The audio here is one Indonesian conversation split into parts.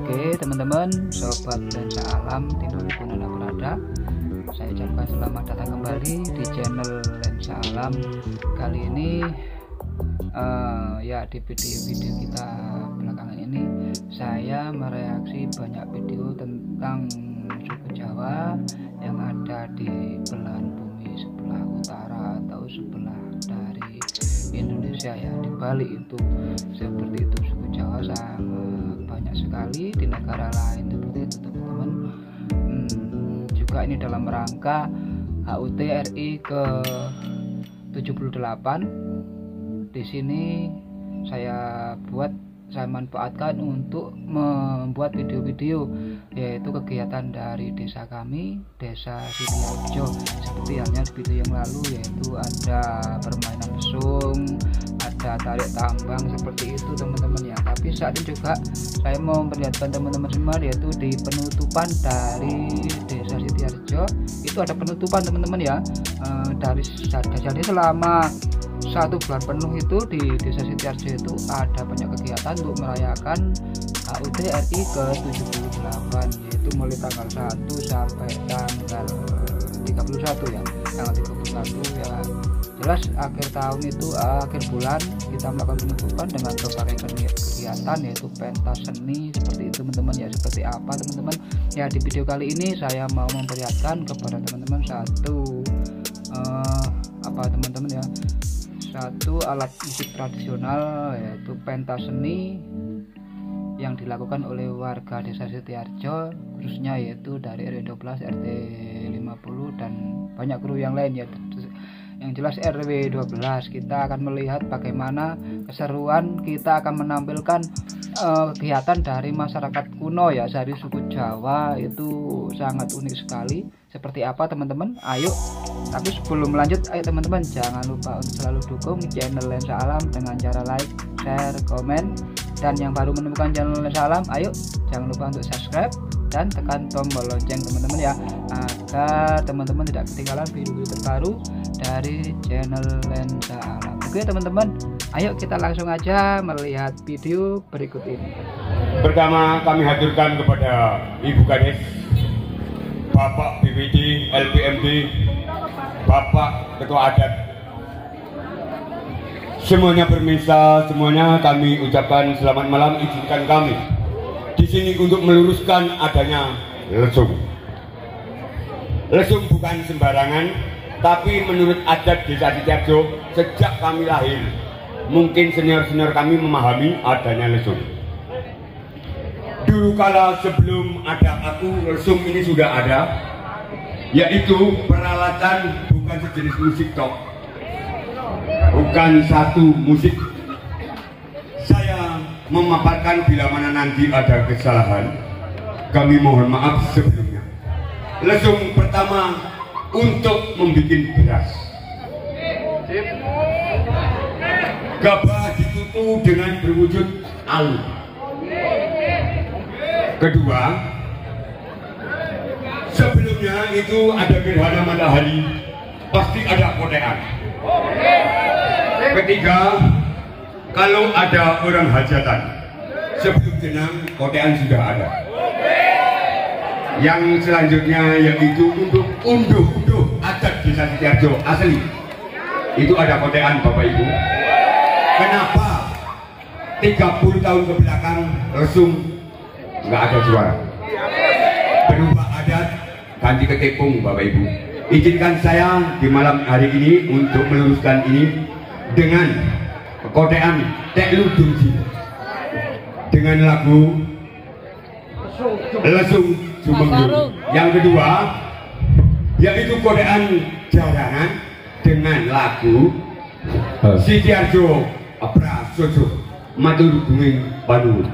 Oke teman-teman, sobat lensa alam dimanapun anda berada, saya ucapkan selamat datang kembali di channel lensa alam. Kali ini ya di video-video kita belakangan ini saya mereaksi banyak video tentang suku Jawa yang ada di belahan bumi sebelah utara atau sebelah dari Indonesia ya, di Bali itu seperti itu. Suku Jawa sangat banyak sekali di negara lain seperti itu teman-teman. Juga ini dalam rangka HUT RI ke 78. Di sini saya manfaatkan untuk membuat video-video, yaitu kegiatan dari desa kami, Desa Sidiarjo. Seperti halnya video yang lalu, yaitu ada permainan lesung, ada tarik tambang seperti itu teman-teman ya. Tapi saat ini juga saya mau memperlihatkan teman-teman semua, yaitu di penutupan dari Desa Sidiarjo itu ada penutupan teman-teman ya. Jadi selama 1 bulan penuh itu di Desa Sidiarjo itu ada banyak kegiatan untuk merayakan HUT RI ke 78, yaitu mulai tanggal 1 sampai tanggal 31 ya. Tanggal 31 ya, jelas akhir tahun itu akhir bulan kita melakukan penutupan dengan berbagai kegiatan, yaitu pentas seni seperti itu teman-teman ya. Seperti apa teman-teman ya, di video kali ini saya mau memperlihatkan kepada teman-teman satu alat musik tradisional, yaitu pentas seni yang dilakukan oleh warga Desa Sidiarjo khususnya, yaitu dari RW 12, RT 50 dan banyak kru yang lain ya. Yang jelas RW 12 kita akan melihat bagaimana keseruan, kita akan menampilkan kegiatan dari masyarakat kuno ya, dari suku Jawa. Itu sangat unik sekali. Seperti apa teman-teman? Ayo. Tapi sebelum lanjut, ayo teman-teman jangan lupa untuk selalu dukung channel Lensa Alam dengan cara like, share, komen. Dan yang baru menemukan channel Lensa Alam, ayo jangan lupa untuk subscribe dan tekan tombol lonceng teman-teman ya, agar teman-teman tidak ketinggalan video-video terbaru dari channel Lensa Alam. Oke teman-teman, ayo kita langsung aja melihat video berikut ini. Pertama kami haturkan kepada Ibu Kades, Bapak BPD, LPMD, Bapak Ketua Adat, semuanya permisa, semuanya kami ucapkan selamat malam. Izinkan kami di sini untuk meluruskan adanya lesung. Lesung bukan sembarangan, tapi menurut adat Desa Sidiarjo sejak kami lahir, mungkin senior-senior kami memahami adanya lesung. Dulu kala sebelum ada aku, lesung ini sudah ada, yaitu peralatan bukan sejenis musik tok, bukan satu musik. Saya memaparkan bila mana nanti ada kesalahan, kami mohon maaf sebelumnya. Lesung pertama untuk membuat beras. Gabah ditutup dengan berwujud alu. Kedua, sebelumnya itu ada gerhana matahari, pasti ada kotean. Ketiga, kalau ada orang hajatan, sebelum jenang kotean sudah ada. Yang selanjutnya yaitu untuk unduh-unduh adat Desa Sidiarjo asli, itu ada kotean Bapak Ibu. Kenapa 30 tahun ke belakang lesung nggak ada suara? Berubah adat, ganti ketepung Bapak Ibu. Izinkan saya di malam hari ini untuk meluruskan ini dengan kotean Teklu Dumji dengan lagu Lesung Sumenggung. Yang kedua yaitu kodean jaranan dengan lagu Sidiarjo Prasojo matur bumi panuwun.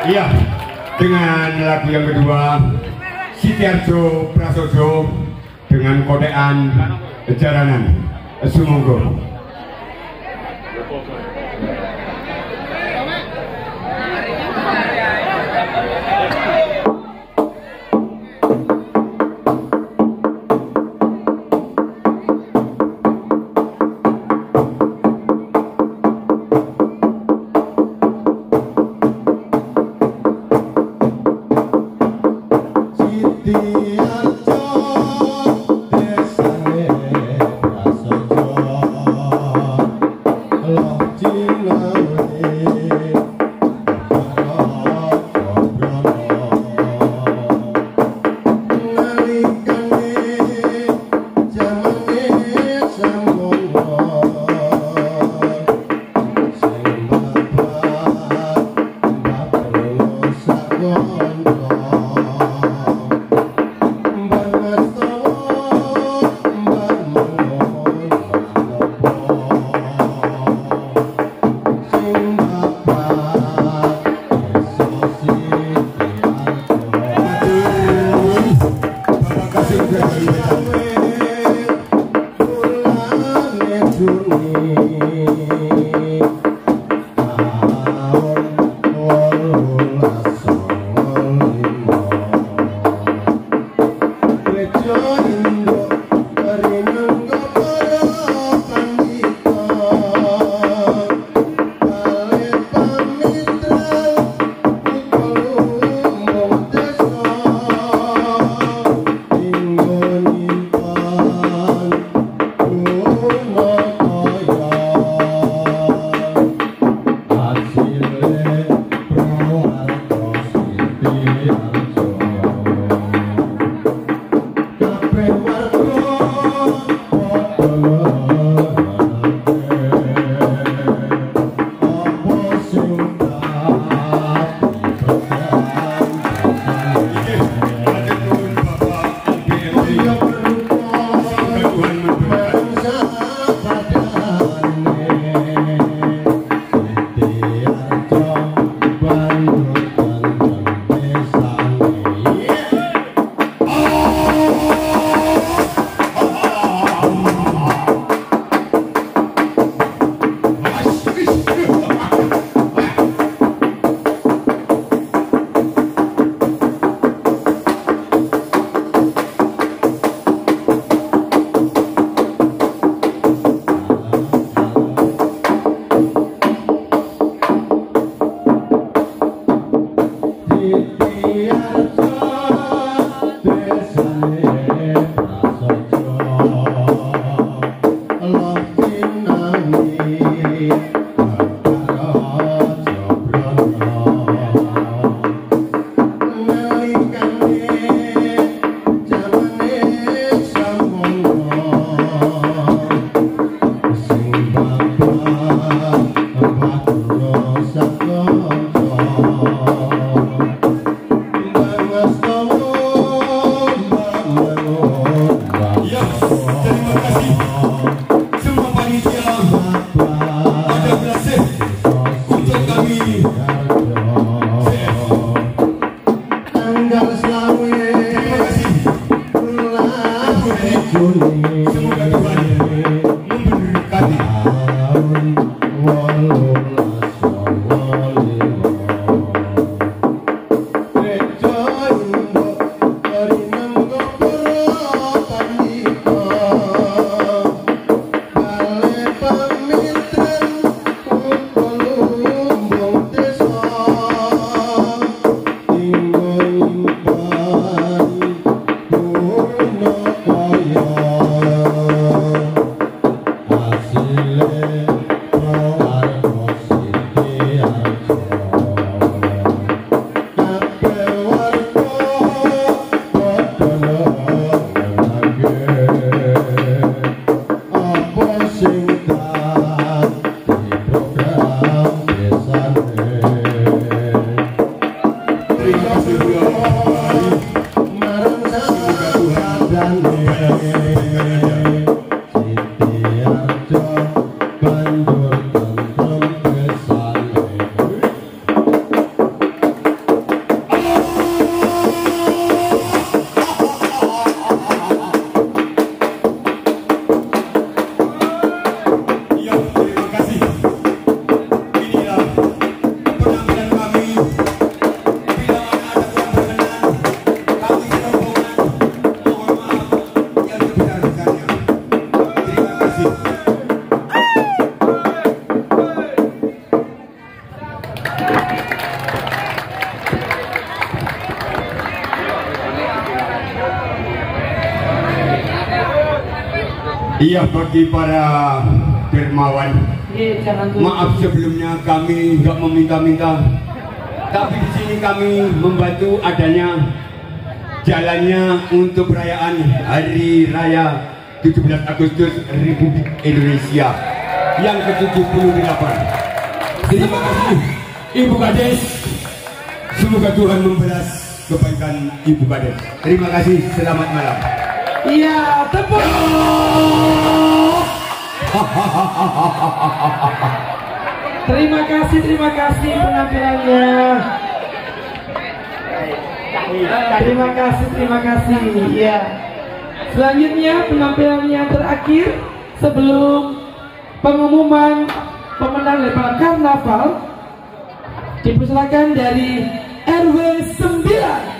Iya, dengan lagu yang kedua Sidiarjo Prasojo dengan kodean jaranan sumangga. Iya, bagi para dermawan, maaf sebelumnya kami nggak meminta-minta, tapi di sini kami membantu adanya jalannya untuk perayaan Hari Raya 17 Agustus Republik Indonesia yang ke-78. Terima kasih Ibu Kades, semoga Tuhan membalas kebaikan Ibu Kades. Terima kasih, selamat malam. Iya, tepuk. Terima kasih penampilannya. Terima kasih. Iya. Selanjutnya penampilannya terakhir sebelum pengumuman pemenang lempar karnaval dipersilakan dari RW 9.